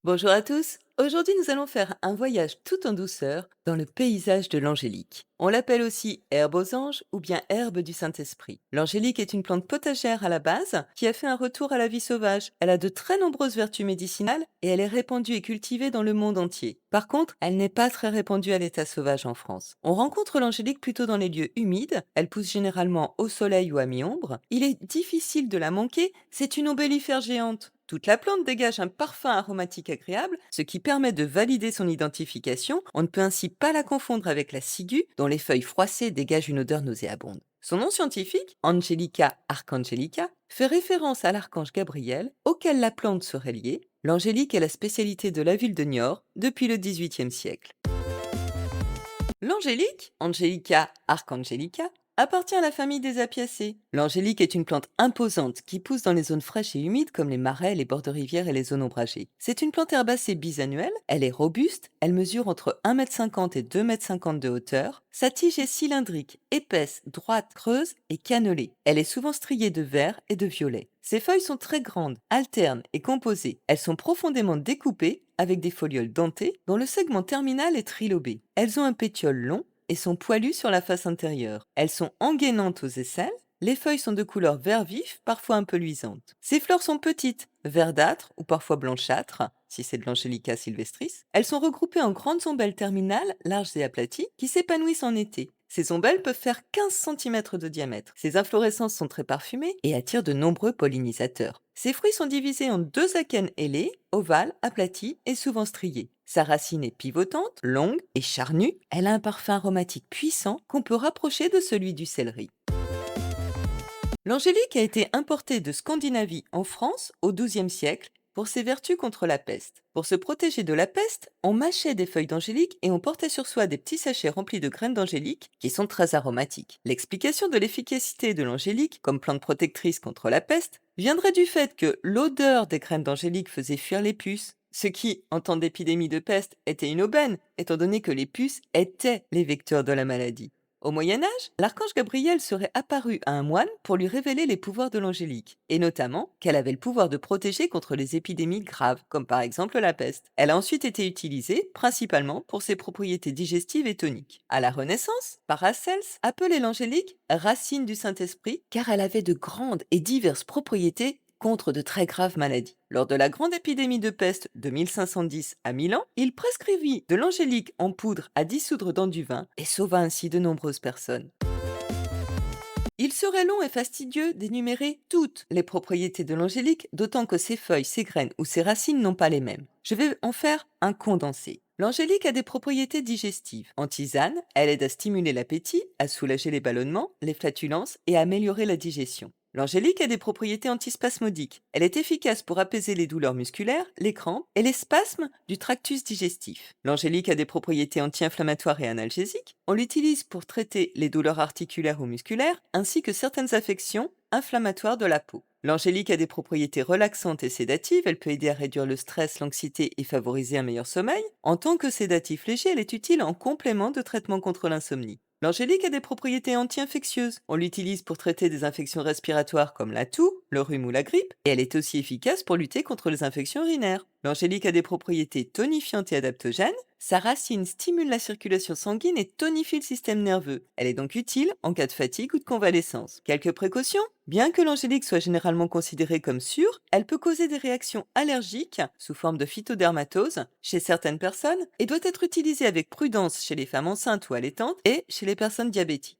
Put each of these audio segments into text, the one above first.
Bonjour à tous. Aujourd'hui, nous allons faire un voyage tout en douceur dans le paysage de l'angélique. On l'appelle aussi herbe aux anges ou bien herbe du Saint-Esprit. L'angélique est une plante potagère à la base qui a fait un retour à la vie sauvage. Elle a de très nombreuses vertus médicinales et elle est répandue et cultivée dans le monde entier. Par contre, elle n'est pas très répandue à l'état sauvage en France. On rencontre l'angélique plutôt dans les lieux humides. Elle pousse généralement au soleil ou à mi-ombre. Il est difficile de la manquer. C'est une ombellifère géante. Toute la plante dégage un parfum aromatique agréable, ce qui permet de valider son identification. On ne peut ainsi pas la confondre avec la ciguë, dont les feuilles froissées dégagent une odeur nauséabonde. Son nom scientifique, Angelica archangelica, fait référence à l'archange Gabriel, auquel la plante serait liée. L'angélique est la spécialité de la ville de Niort depuis le XVIIIe siècle. L'angélique, Angelica archangelica, appartient à la famille des apiacées. L'angélique est une plante imposante qui pousse dans les zones fraîches et humides comme les marais, les bords de rivières et les zones ombragées. C'est une plante herbacée bisannuelle, elle est robuste, elle mesure entre 1,50 m et 2,50 m de hauteur. Sa tige est cylindrique, épaisse, droite, creuse et cannelée. Elle est souvent striée de vert et de violet. Ses feuilles sont très grandes, alternes et composées. Elles sont profondément découpées avec des folioles dentées dont le segment terminal est trilobé. Elles ont un pétiole long et sont poilues sur la face intérieure. Elles sont engainantes aux aisselles. Les feuilles sont de couleur vert vif, parfois un peu luisantes. Ces fleurs sont petites, verdâtres ou parfois blanchâtres, si c'est de l'Angelica sylvestris. Elles sont regroupées en grandes ombelles terminales, larges et aplaties, qui s'épanouissent en été. Ces ombelles peuvent faire 15 cm de diamètre. Ces inflorescences sont très parfumées et attirent de nombreux pollinisateurs. Ces fruits sont divisés en deux akènes ailés, ovales, aplatis et souvent striés. Sa racine est pivotante, longue et charnue. Elle a un parfum aromatique puissant qu'on peut rapprocher de celui du céleri. L'angélique a été importée de Scandinavie en France au XIIe siècle pour ses vertus contre la peste. Pour se protéger de la peste, on mâchait des feuilles d'angélique et on portait sur soi des petits sachets remplis de graines d'angélique qui sont très aromatiques. L'explication de l'efficacité de l'angélique comme plante protectrice contre la peste viendrait du fait que l'odeur des graines d'angélique faisait fuir les puces, ce qui, en temps d'épidémie de peste, était une aubaine, étant donné que les puces étaient les vecteurs de la maladie. Au Moyen Âge, l'archange Gabriel serait apparu à un moine pour lui révéler les pouvoirs de l'angélique, et notamment qu'elle avait le pouvoir de protéger contre les épidémies graves, comme par exemple la peste. Elle a ensuite été utilisée principalement pour ses propriétés digestives et toniques. À la Renaissance, Paracels appelait l'angélique racine du Saint-Esprit car elle avait de grandes et diverses propriétés contre de très graves maladies. Lors de la grande épidémie de peste de 1510 à Milan, il prescrivit de l'angélique en poudre à dissoudre dans du vin et sauva ainsi de nombreuses personnes. Il serait long et fastidieux d'énumérer toutes les propriétés de l'angélique, d'autant que ses feuilles, ses graines ou ses racines n'ont pas les mêmes. Je vais en faire un condensé. L'angélique a des propriétés digestives. En tisane, elle aide à stimuler l'appétit, à soulager les ballonnements, les flatulences et à améliorer la digestion. L'angélique a des propriétés antispasmodiques. Elle est efficace pour apaiser les douleurs musculaires, les crampes et les spasmes du tractus digestif. L'angélique a des propriétés anti-inflammatoires et analgésiques. On l'utilise pour traiter les douleurs articulaires ou musculaires, ainsi que certaines affections inflammatoires de la peau. L'angélique a des propriétés relaxantes et sédatives. Elle peut aider à réduire le stress, l'anxiété et favoriser un meilleur sommeil. En tant que sédatif léger, elle est utile en complément de traitement contre l'insomnie. L'angélique a des propriétés anti-infectieuses. On l'utilise pour traiter des infections respiratoires comme la toux, le rhume ou la grippe, et elle est aussi efficace pour lutter contre les infections urinaires. L'angélique a des propriétés tonifiantes et adaptogènes. Sa racine stimule la circulation sanguine et tonifie le système nerveux. Elle est donc utile en cas de fatigue ou de convalescence. Quelques précautions. Bien que l'angélique soit généralement considérée comme sûre, elle peut causer des réactions allergiques sous forme de phytodermatose chez certaines personnes et doit être utilisée avec prudence chez les femmes enceintes ou allaitantes et chez les personnes diabétiques.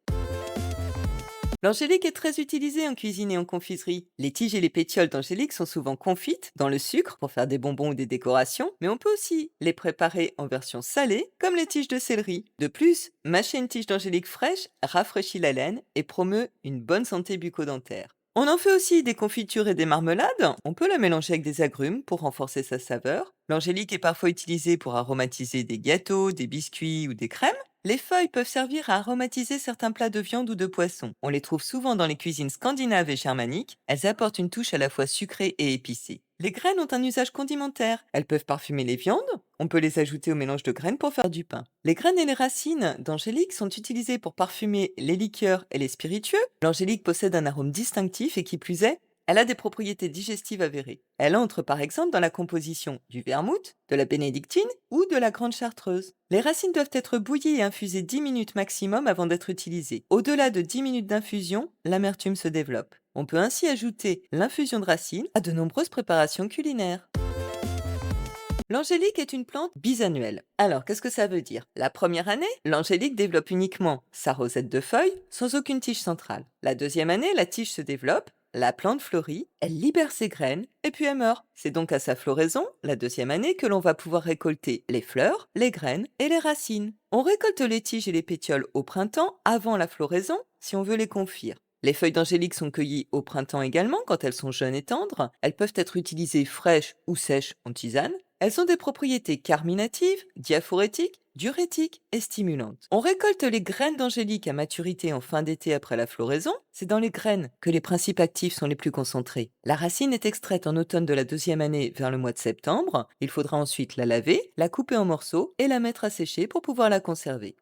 L'angélique est très utilisée en cuisine et en confiserie. Les tiges et les pétioles d'angélique sont souvent confites dans le sucre pour faire des bonbons ou des décorations, mais on peut aussi les préparer en version salée, comme les tiges de céleri. De plus, mâcher une tige d'angélique fraîche rafraîchit la laine et promeut une bonne santé bucco-dentaire. On en fait aussi des confitures et des marmelades. On peut la mélanger avec des agrumes pour renforcer sa saveur. L'angélique est parfois utilisée pour aromatiser des gâteaux, des biscuits ou des crèmes. Les feuilles peuvent servir à aromatiser certains plats de viande ou de poisson. On les trouve souvent dans les cuisines scandinaves et germaniques. Elles apportent une touche à la fois sucrée et épicée. Les graines ont un usage condimentaire. Elles peuvent parfumer les viandes. On peut les ajouter au mélange de graines pour faire du pain. Les graines et les racines d'angélique sont utilisées pour parfumer les liqueurs et les spiritueux. L'angélique possède un arôme distinctif et qui plus est, Elle a des propriétés digestives avérées. Elle entre par exemple dans la composition du vermouth, de la bénédictine ou de la grande chartreuse. Les racines doivent être bouillies et infusées 10 minutes maximum avant d'être utilisées. Au-delà de 10 minutes d'infusion, l'amertume se développe. On peut ainsi ajouter l'infusion de racines à de nombreuses préparations culinaires. L'angélique est une plante bisannuelle. Alors, qu'est-ce que ça veut dire? La première année, l'angélique développe uniquement sa rosette de feuilles, sans aucune tige centrale. La deuxième année, la tige se développe, la plante fleurit, elle libère ses graines, et puis elle meurt. C'est donc à sa floraison, la deuxième année, que l'on va pouvoir récolter les fleurs, les graines et les racines. On récolte les tiges et les pétioles au printemps, avant la floraison, si on veut les confire. Les feuilles d'angélique sont cueillies au printemps également, quand elles sont jeunes et tendres. Elles peuvent être utilisées fraîches ou sèches en tisane. Elles ont des propriétés carminatives, diaphorétiques, diurétiques et stimulantes. On récolte les graines d'angélique à maturité en fin d'été après la floraison. C'est dans les graines que les principes actifs sont les plus concentrés. La racine est extraite en automne de la deuxième année vers le mois de septembre. Il faudra ensuite la laver, la couper en morceaux et la mettre à sécher pour pouvoir la conserver.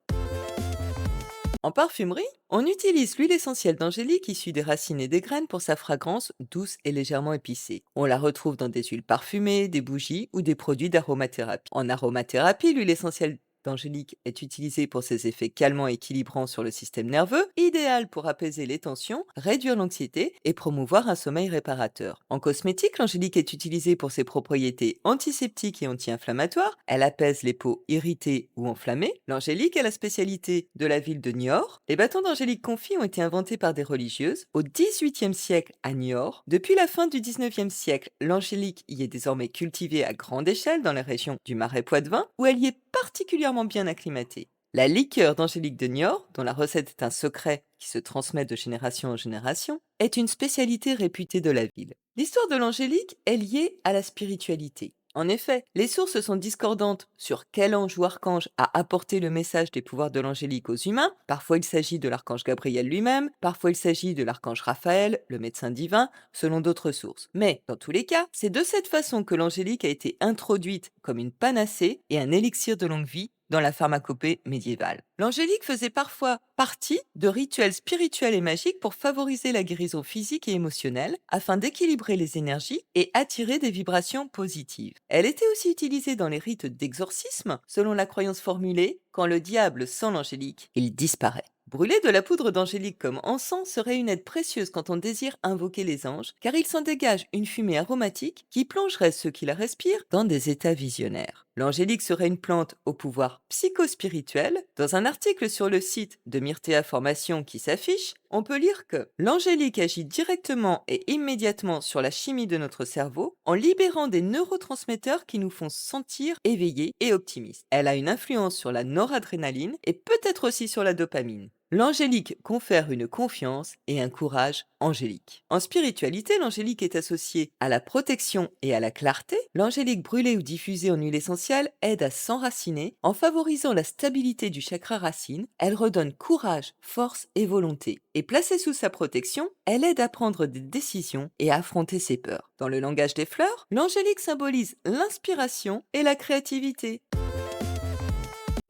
En parfumerie, on utilise l'huile essentielle d'angélique issue des racines et des graines pour sa fragrance douce et légèrement épicée. On la retrouve dans des huiles parfumées, des bougies ou des produits d'aromathérapie. En aromathérapie, l'huile essentielle d'angélique est utilisée pour ses effets calmants et équilibrants sur le système nerveux, idéal pour apaiser les tensions, réduire l'anxiété et promouvoir un sommeil réparateur. En cosmétique, l'angélique est utilisée pour ses propriétés antiseptiques et anti-inflammatoires. Elle apaise les peaux irritées ou enflammées. L'angélique est la spécialité de la ville de Niort. Les bâtons d'angélique confits ont été inventés par des religieuses au XVIIIe siècle à Niort. Depuis la fin du XIXe siècle, l'angélique y est désormais cultivée à grande échelle dans les régions du Marais poitevin, où elle y est particulièrement bien acclimatée. La liqueur d'angélique de Niort, dont la recette est un secret qui se transmet de génération en génération, est une spécialité réputée de la ville. L'histoire de l'angélique est liée à la spiritualité. En effet, les sources sont discordantes sur quel ange ou archange a apporté le message des pouvoirs de l'angélique aux humains. Parfois il s'agit de l'archange Gabriel lui-même, parfois il s'agit de l'archange Raphaël, le médecin divin, selon d'autres sources. Mais, dans tous les cas, c'est de cette façon que l'angélique a été introduite comme une panacée et un élixir de longue vie dans la pharmacopée médiévale. L'angélique faisait parfois partie de rituels spirituels et magiques pour favoriser la guérison physique et émotionnelle, afin d'équilibrer les énergies et attirer des vibrations positives. Elle était aussi utilisée dans les rites d'exorcisme, selon la croyance formulée, quand le diable sent l'angélique, il disparaît. Brûler de la poudre d'angélique comme encens serait une aide précieuse quand on désire invoquer les anges, car il s'en dégage une fumée aromatique qui plongerait ceux qui la respirent dans des états visionnaires. L'angélique serait une plante au pouvoir psychospirituel. Dans un article sur le site de Myrtea Formation qui s'affiche, on peut lire que l'angélique agit directement et immédiatement sur la chimie de notre cerveau en libérant des neurotransmetteurs qui nous font sentir éveillés et optimistes. Elle a une influence sur la noradrénaline et peut-être aussi sur la dopamine. L'angélique confère une confiance et un courage angélique. En spiritualité, l'angélique est associée à la protection et à la clarté. L'angélique brûlée ou diffusée en huile essentielle aide à s'enraciner. En favorisant la stabilité du chakra racine, elle redonne courage, force et volonté. Et placée sous sa protection, elle aide à prendre des décisions et à affronter ses peurs. Dans le langage des fleurs, l'angélique symbolise l'inspiration et la créativité.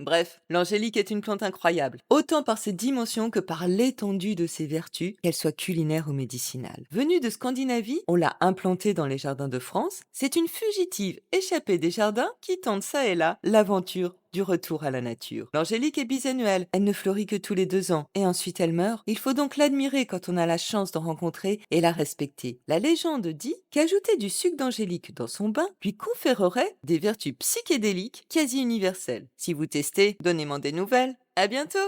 Bref, l'angélique est une plante incroyable, autant par ses dimensions que par l'étendue de ses vertus, qu'elles soient culinaires ou médicinales. Venue de Scandinavie, on l'a implantée dans les jardins de France. C'est une fugitive échappée des jardins qui tente ça et là l'aventure du retour à la nature. L'angélique est bisannuelle, elle ne fleurit que tous les 2 ans, et ensuite elle meurt. Il faut donc l'admirer quand on a la chance d'en rencontrer et la respecter. La légende dit qu'ajouter du sucre d'angélique dans son bain lui conférerait des vertus psychédéliques quasi universelles. Si vous testez, donnez-moi des nouvelles. À bientôt!